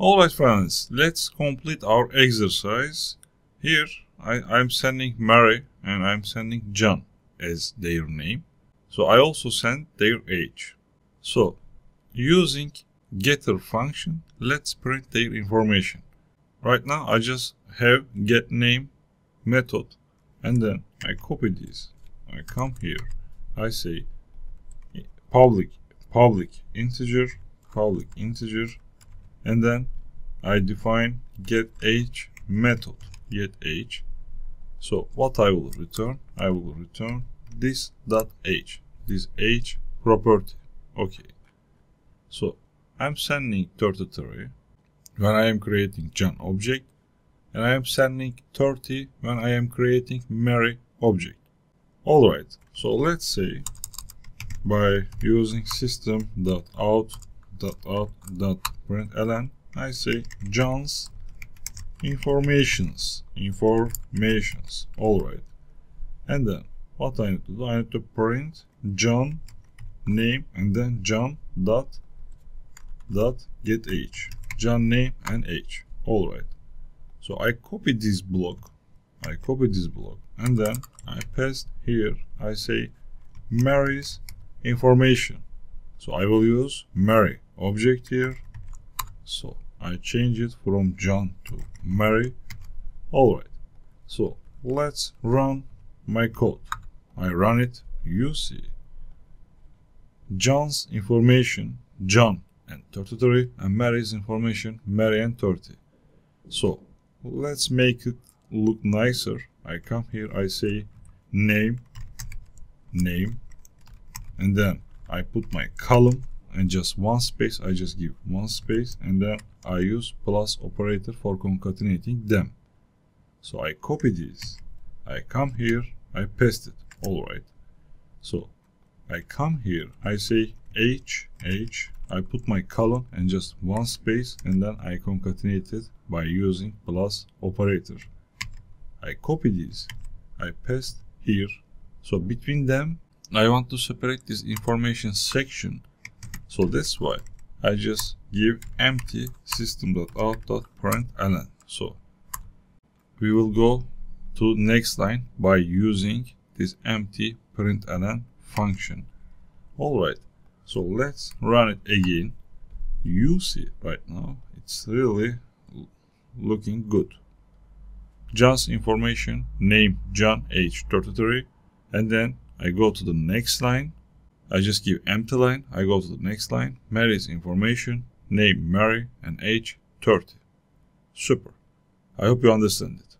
Alright friends, let's complete our exercise. Here I'm sending Mary and I'm sending John as their name. So I also send their age. So using getter function, let's print their information. Right now I just have get name method, and then I copy this. I come here, I say public integer, and then I define get age method, get age. So what I will return? I will return this dot age, this age property. Okay. So I'm sending 33 when I am creating John object, and I am sending 30 when I am creating Mary object. Alright, so let's say by using system.out.println, I say John's informations. Alright, and then what I need to do, I need to print John name and then John dot get age, John name and age. Alright, so I copy this block, and then I paste here, I say Mary's information. So I will use Mary object here. So I change it from John to Mary. Alright, so let's run my code. I run it, you see John's information, John and 33, and Mary's information, Mary and 30. So let's make it look nicer. I come here, I say name, and then I put my column and just one space, I just give one space, and then I use plus operator for concatenating them. So I copy this, I come here, I paste it. Alright, so I come here, I say age, I put my column and just one space, and then I concatenate it by using plus operator. I copy this, I paste here. So between them I want to separate this information section, so that's why I just give empty system.out.println. So we will go to next line by using this empty println function. Alright, so let's run it again. You see right now it's really looking good. John's information, name John, age 33, and then I go to the next line, I just give empty line, I go to the next line, Mary's information, name Mary and age 30. Super. I hope you understand it.